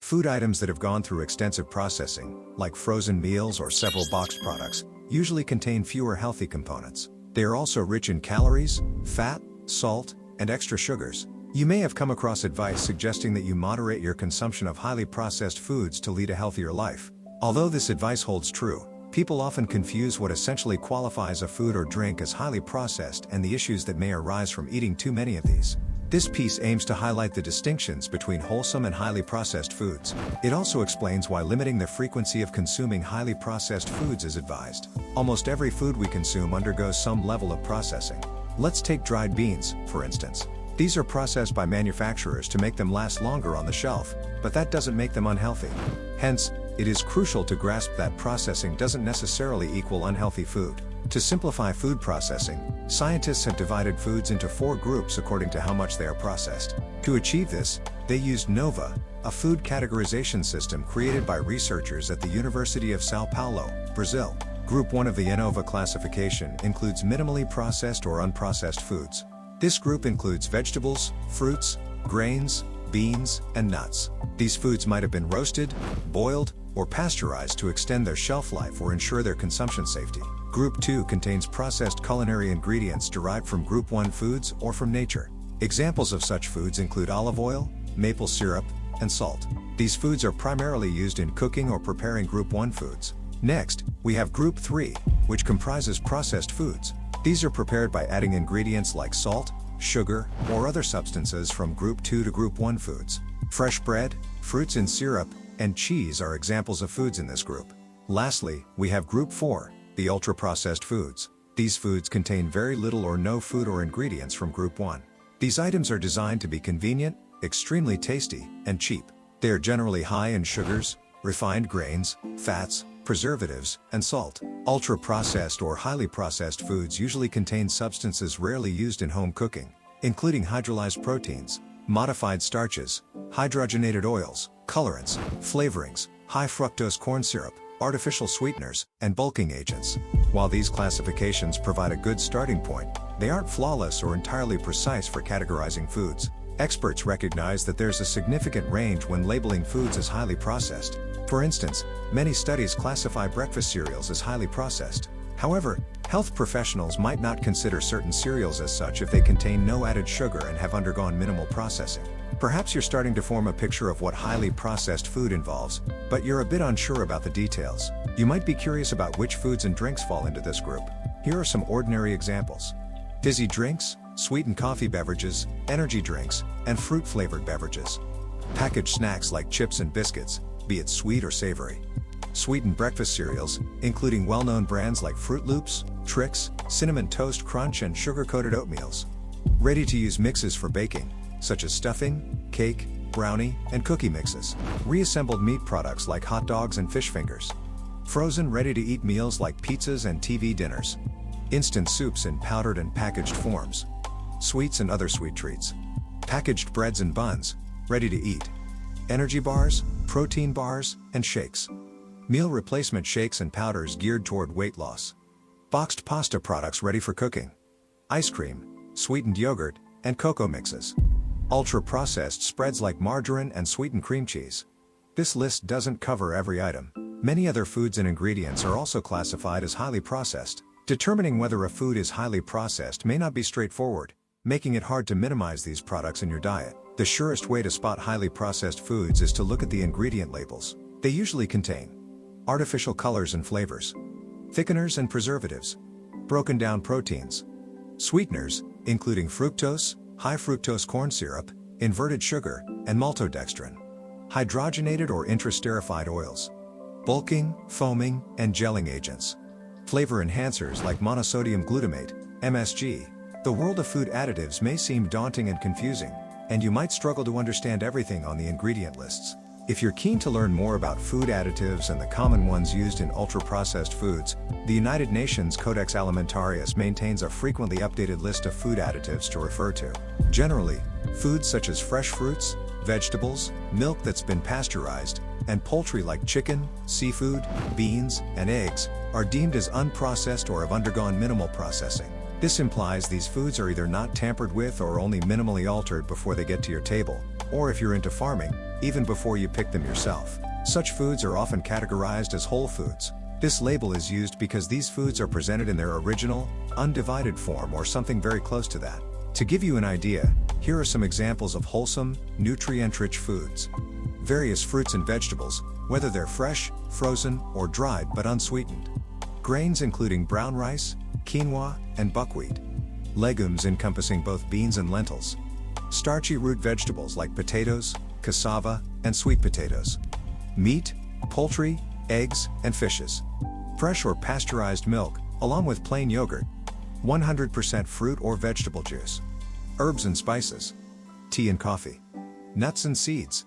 Food items that have gone through extensive processing, like frozen meals or several boxed products, usually contain fewer healthy components. They are also rich in calories, fat, salt, and extra sugars. You may have come across advice suggesting that you moderate your consumption of highly processed foods to lead a healthier life. Although this advice holds true, people often confuse what essentially qualifies a food or drink as highly processed and the issues that may arise from eating too many of these. This piece aims to highlight the distinctions between wholesome and highly processed foods. It also explains why limiting the frequency of consuming highly processed foods is advised. Almost every food we consume undergoes some level of processing. Let's take dried beans, for instance. These are processed by manufacturers to make them last longer on the shelf, but that doesn't make them unhealthy. Hence, it is crucial to grasp that processing doesn't necessarily equal unhealthy food. To simplify food processing, scientists have divided foods into 4 groups according to how much they are processed. To achieve this, they used NOVA, a food categorization system created by researchers at the University of São Paulo, Brazil. Group 1 of the NOVA classification includes minimally processed or unprocessed foods. This group includes vegetables, fruits, grains, beans, and nuts. These foods might have been roasted, boiled, or pasteurized to extend their shelf life or ensure their consumption safety. Group 2 contains processed culinary ingredients derived from Group 1 foods or from nature. Examples of such foods include olive oil, maple syrup, and salt. These foods are primarily used in cooking or preparing Group 1 foods. Next, we have Group 3, which comprises processed foods. These are prepared by adding ingredients like salt, sugar, or other substances from Group 2 to Group 1 foods. Fresh bread, fruits in syrup, and cheese are examples of foods in this group. Lastly, we have Group 4, the ultra-processed foods. These foods contain very little or no food or ingredients from Group 1. These items are designed to be convenient, extremely tasty, and cheap. They are generally high in sugars, refined grains, fats, preservatives, and salt. Ultra-processed or highly processed foods usually contain substances rarely used in home cooking, including hydrolyzed proteins, modified starches, hydrogenated oils, colorants, flavorings, high fructose corn syrup, artificial sweeteners, and bulking agents. While these classifications provide a good starting point, they aren't flawless or entirely precise for categorizing foods. Experts recognize that there's a significant range when labeling foods as highly processed. For instance, many studies classify breakfast cereals as highly processed. However, health professionals might not consider certain cereals as such if they contain no added sugar and have undergone minimal processing. Perhaps you're starting to form a picture of what highly processed food involves, but you're a bit unsure about the details. You might be curious about which foods and drinks fall into this group. Here are some ordinary examples: fizzy drinks, sweetened coffee beverages, energy drinks, and fruit-flavored beverages. Packaged snacks like chips and biscuits, be it sweet or savory. Sweetened breakfast cereals, including well-known brands like Fruit Loops, Trix, Cinnamon Toast Crunch, and sugar-coated oatmeals. Ready-to-use mixes for baking, such as stuffing, cake, brownie, and cookie mixes. Reassembled meat products like hot dogs and fish fingers. Frozen ready-to-eat meals like pizzas and TV dinners. Instant soups in powdered and packaged forms. Sweets and other sweet treats. Packaged breads and buns, ready to eat. Energy bars, protein bars, and shakes. Meal replacement shakes and powders geared toward weight loss. Boxed pasta products ready for cooking. Ice cream, sweetened yogurt, and cocoa mixes. Ultra-processed spreads like margarine and sweetened cream cheese. This list doesn't cover every item. Many other foods and ingredients are also classified as highly processed. Determining whether a food is highly processed may not be straightforward, making it hard to minimize these products in your diet. The surest way to spot highly processed foods is to look at the ingredient labels. They usually contain artificial colors and flavors, thickeners and preservatives, broken down proteins, sweeteners, including fructose, high fructose corn syrup, inverted sugar, and maltodextrin, hydrogenated or intraesterified oils, bulking, foaming, and gelling agents, flavor enhancers like monosodium glutamate, MSG. The world of food additives may seem daunting and confusing, and you might struggle to understand everything on the ingredient lists. If you're keen to learn more about food additives and the common ones used in ultra-processed foods, the United Nations Codex Alimentarius maintains a frequently updated list of food additives to refer to. Generally, foods such as fresh fruits, vegetables, milk that's been pasteurized, and poultry like chicken, seafood, beans, and eggs are deemed as unprocessed or have undergone minimal processing. This implies these foods are either not tampered with or only minimally altered before they get to your table, or if you're into farming, even before you pick them yourself. Such foods are often categorized as whole foods. This label is used because these foods are presented in their original, undivided form or something very close to that. To give you an idea, here are some examples of wholesome, nutrient-rich foods. Various fruits and vegetables, whether they're fresh, frozen, or dried but unsweetened. Grains including brown rice, quinoa, and buckwheat. Legumes encompassing both beans and lentils. Starchy root vegetables like potatoes, cassava, and sweet potatoes. Meat, poultry, eggs, and fishes. Fresh or pasteurized milk, along with plain yogurt. 100% fruit or vegetable juice. Herbs and spices. Tea and coffee. Nuts and seeds.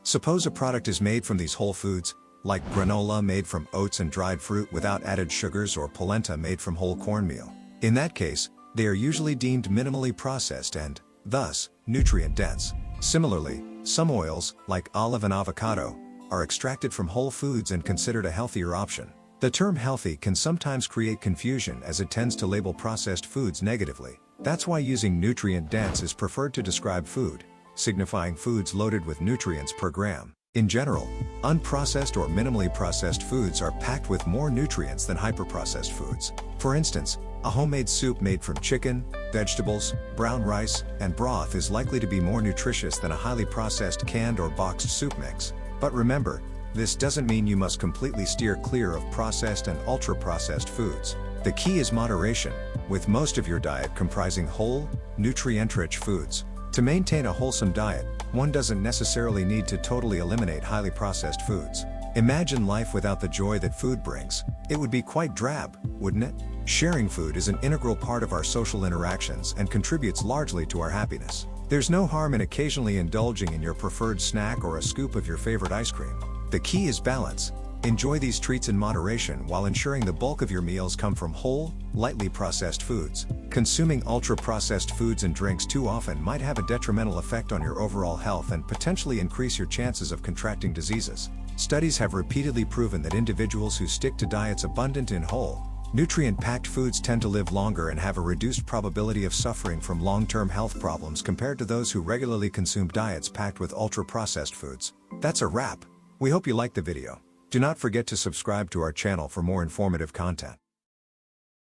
Suppose a product is made from these whole foods, like granola made from oats and dried fruit without added sugars, or polenta made from whole cornmeal. In that case, they are usually deemed minimally processed and, thus, nutrient-dense. Similarly, some oils, like olive and avocado, are extracted from whole foods and considered a healthier option. The term healthy can sometimes create confusion as it tends to label processed foods negatively. That's why using nutrient-dense is preferred to describe food, signifying foods loaded with nutrients per gram. In general, unprocessed or minimally processed foods are packed with more nutrients than hyperprocessed foods. For instance, a homemade soup made from chicken, vegetables, brown rice, and broth is likely to be more nutritious than a highly processed canned or boxed soup mix. But remember, this doesn't mean you must completely steer clear of processed and ultra-processed foods. The key is moderation, with most of your diet comprising whole, nutrient-rich foods. To maintain a wholesome diet, one doesn't necessarily need to totally eliminate highly processed foods. Imagine life without the joy that food brings. It would be quite drab, wouldn't it? Sharing food is an integral part of our social interactions and contributes largely to our happiness. There's no harm in occasionally indulging in your preferred snack or a scoop of your favorite ice cream. The key is balance. Enjoy these treats in moderation while ensuring the bulk of your meals come from whole, lightly processed foods. Consuming ultra-processed foods and drinks too often might have a detrimental effect on your overall health and potentially increase your chances of contracting diseases. Studies have repeatedly proven that individuals who stick to diets abundant in whole, nutrient-packed foods tend to live longer and have a reduced probability of suffering from long-term health problems compared to those who regularly consume diets packed with ultra-processed foods. That's a wrap. We hope you liked the video. Do not forget to subscribe to our channel for more informative content.